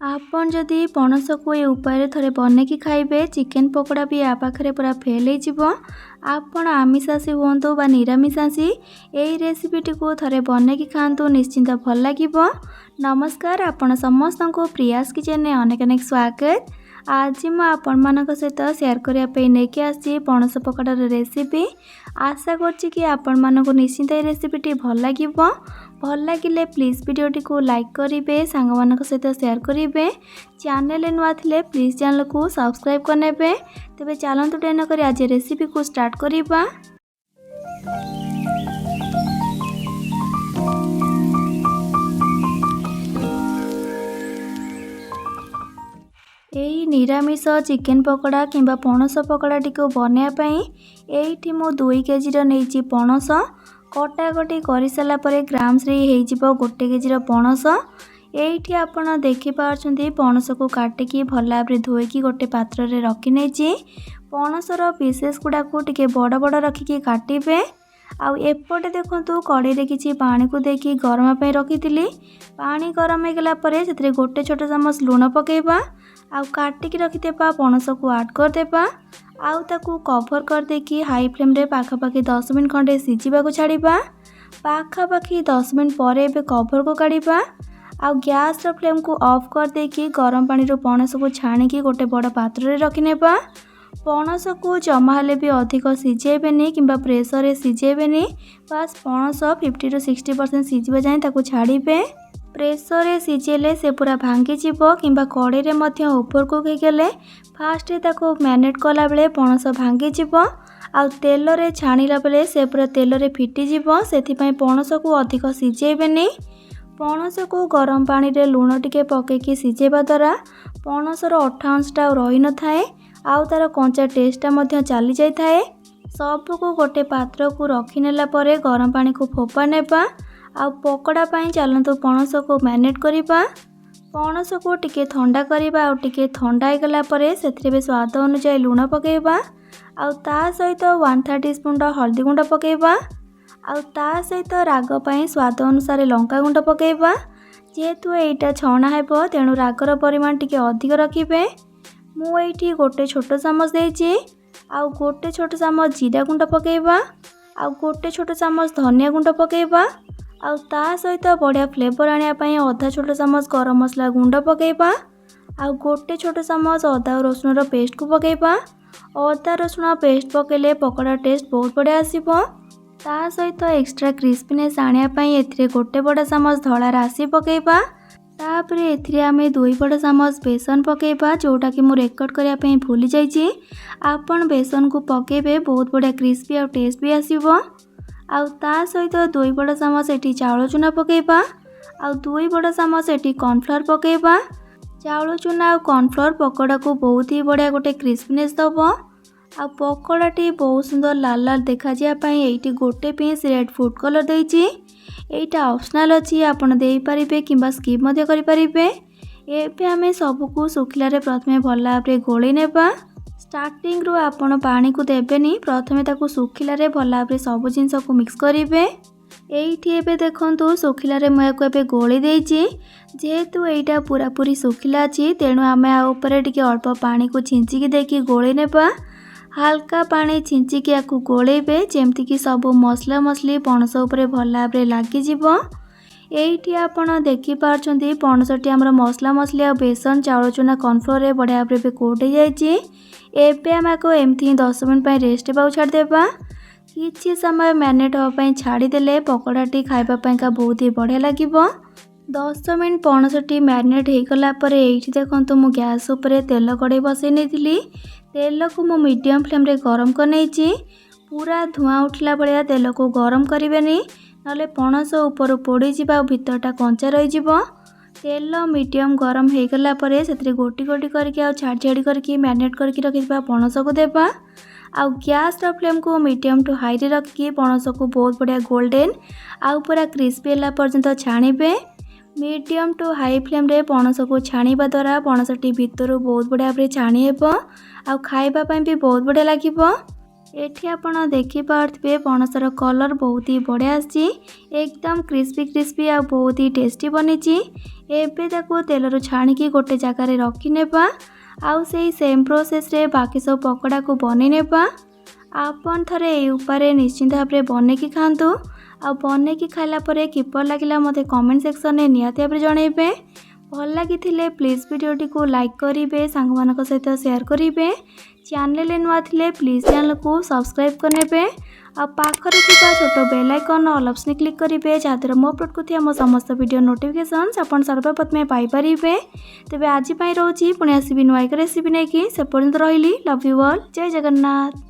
आपण जदि पणस को ये उपाय थरे बनैकी खाइबे चिकेन पकोड़ा भी आ पाखरे पूरा फेल हो। आपण आमिषासी हुंतु बा निरामिषासी यही रेसिपीटी को थरे बनैकी खातु निश्चिंत भल लागिबो। नमस्कार, आपण समस्त को प्रियास किचन ने अनेक अनेक स्वागत। आज मैं आपण मानक सहित शेयर करने लेके आसी पणस पकोड़ार रेसिपी। आशा करछि कि आपण मानक निश्चिंत ये रेसिपीटी भल लागिबो। भल लगिले प्लीज वीडियोटी को लाइक करेंगे, सांग मानक सहित शेयर करेंगे। चैनल नुआ थिले प्लीज चैनल को सब्सक्राइब करने। तेबे चलतु डेन कर आज रेसिपी को स्टार्ट करिबा। यही निरामिष चिकेन पकोड़ा किंबा पणस पकोड़ा टी को बनायापाई एठी मो 2 केजी नहीं पणस कटाकटी कर सारापर ग्राम्स हो 1 केजी पणस। एठी आपण देखिपार्छन्ती पणस को काटिकी भल भाव धोईकी गोटे पात्र रे रखी नहीं। पणसर पीसेस गुड़ा को टिके बड़ बड़ रखिकी काटिबे। आउ एपटे देखंतु कढ़ई रे किछि पानी को देकी गरम पे रखी। पानी गरम हो गला परे सेतरे गोटे छोट चामच लूण पकेबा। आउ काटिकी रखितेबा पणस को ऐड कर देबा। आउ ताकू कवर कर देकी हाई फ्लेम रे पाखापाखि 10 मिनट खंडे सिझिबा को छाड़िबा। पाखापाखि 10 मिनट पर एबे कवर को काढ़िबा। आउ गैस रो फ्लेम को ऑफ कर देकी गरम पानी रो पणस को छाणिकी गोटे बड़ पात्र रे रखिनेबा। पणस को जमा हेले भी अधिक सिझेबेनी किंबा प्रेशर रे सिझेबेनी। बस पणस 50 to 60% सिझिबा जाए ताकू छाड़िबे। प्रेशर रे सिझेले से पूरा भांगी जीवो किंबा कढ़ई रे मध्य ओवर कुक हो गले फास्ट रे ताको मैरिनेट कला बेले पणस भांगी जीवो। आउ तेल रे छाणिला बेले से पूरा तेल रे फिटी जीवो। सेथि पई पणस को अधिक सिझेबेनी। पणस को गरम पानी रे लूण टिके पकेकी सिझेबा द्वारा पणसर अठा अंशटा रही न थाए। आउ तार कंचा टेस्टा मध्य चली जाई थाए। सब को गोटे पात्र को रखी नेला परे गरम पानी को फोपा नेबा। आउ पकोड़ा पाई चलतु पणस को मैरिनेट करिबा। पणस को टिके ठंडा करिबा। आउ टिके ठंडा हो गला परे सेथरे बे स्वाद अनुसार लूण पकेबा। आउ ता सहित 1/3 टीस्पून हल्दी गुंड पकेबा। आउ ता सहित राग पाई स्वाद अनुसार लंका गुंड पकेबा। जेहेतु एटा छणा हेबो तेणु रागर परिमाण टिके अधिक रखिबे। मु एठी गोटे छोट चामच देछि। आउ गोटे छोट चामच जीरा गुंड पकेबा। आउ गोटे छोट चामच धनिया गुंड पकेबा। आउ ता सहित बढ़िया फ्लेवर आनिया पई आधा छोट चामच गरम मसला गुंड पकेबा। आउ गोटे छोट चामच अदा और रसुण पेस्ट को पकेबा। अदा रसुण पेस्ट पकेले पकोड़ा टेस्ट बहुत बढ़िया आसीबो। ता सहित एक्स्ट्रा क्रिस्पीनेस आनिया पई एथिरे गोटे बड़ चामच धला राशि पकेबा। तापर एथिरे आमे 2 बड़ चामच बेसन पकेबा जोटा कि मु रेकॉर्ड करिया पई भूली जाईची। आपण बेसन को पकेबे बहुत बढ़िया क्रिस्पी और टेस्ट भी आसीबो। आउ ता सहित 2 बड़ चामच एठी चाउल चूना पकेबा। आउ 2 बड़ चामच एठी कॉर्नफ्लोर पकेबा। चाउल चूना और कॉर्नफ्लोर पकोड़ा को बहुत ही बढ़िया गोटे क्रिस्पीनेस दबो। आ पकोड़ाटी बहुत सुंदर लाल लाल देखा जा पाई एठी गोटे पीस रेड फूड कलर देइची। एटा ऑप्शनल अछि, आपण देई परिबे किंबा स्किप मध्य करि परिबे। एबे हमें सब को सुखिला रे प्रथमे भल्ला भाबरे गोळी नेबा। स्टार्टिंग रो आपण पानी को देबेनी, प्रथमे ताको सुखिला रे भल्ला भाबरे सब जिंस को मिक्स करिवे। एठी एबे देखंतु सुखिला रे मया को एबे गोळी देइची। जेहेतु एटा पूरा पूरी सुखिला अछि तेणु आमे आ ऊपर टिके अल्प पानी को छिंची के देकी गोळी नेबा। हल्का पानी छिंची के आकु गोळेबे जेमति कि सब मसला मसली पणस ऊपर भल्ला भाबरे लागि जीवो। एठी आपण देखि पारछन्ती पणसटी हमर मसला मसली आ बेसन चाउल चूना कॉर्नफ्लोर रे बढ़िया भाबरे कोट हो जाईची। एबे हमको एमथि 10 मिनट पई रेस्ट बाउ छाड़ देबा। किछि समय मैरिनेट हो पई छाड़ी देले पकोड़ाटी खाइबा पई का बहुत ही बढ़िया लागिबो। 10 मिनट पणसटी मैरिनेट हो गला परे एठी देखंतु मु गैस ऊपर तेल कड़े बसई नेथिली। तेल को मु मीडियम फ्लेम रे गरम कर नेछि। पूरा धुआं उठला बळिया तेल को गरम करिवेनी, नले पणस ऊपर पोड़ी जिबा भितरटा कंचा रही जिवो। तेल मीडियम गरम हो गला परे सेतरे गोटी गोटी करके आ छाड़ छाड़ी करके मैरिनेट करके रखिबा पणस को देबा। आउ गैस रो फ्लेम को मीडियम टू हाई रे रखिकी पणस को बहुत बढ़िया गोल्डन आउ पूरा क्रिस्पी होला पर्यंत छाणिबे। मीडियम टू हाई फ्लेम रे पणस को छाणिबा द्वारा पणसटी भितर बहुत बढ़िया भाबरे छाणी हेबो। आउ खाइबा पई भी बहुत बढ़िया लागिबो। एठी आपण देखि पार्थिबे पणसर कलर बहुत ही बढ़िया आसी एकदम क्रिस्पी क्रिस्पी आ बहुत ही टेस्टी बनीची। एबे ताको तेलरु छाणिकी गोटे जगार रखी नेबा आउ सेही सेम प्रोसेस रे बाकी सब पकोड़ा को बनी नेबा। आपन थरे ए उपारे निश्चिंत भाबरे बनेकी खांतु आ बनेकी खाइला परे किपर लागिला मते कमेंट सेक्शन में निहाती भाबरे जणैबे। भल लागिथिले प्लीज वीडियोटी को लाइक करिवे, सांग मानक सहित शेयर करिवे। चैनल नुआ थिले प्लीज चैनल को सब्सक्राइब करनेबे आ पाखरे थिबा छोटो bell icon all option click करिवे जहाँद्वारा मो अपलोड करथिया मो समस्त वीडियो नोटिफिकेशंस आपण सर्वप्रथमे पाई परिबे। तेबे आज पई रहउची पुणी आसीबी नुआ एक रेसिपी नेकी से पर्यंत रहिली। लव यू ऑल, जय जगन्नाथ।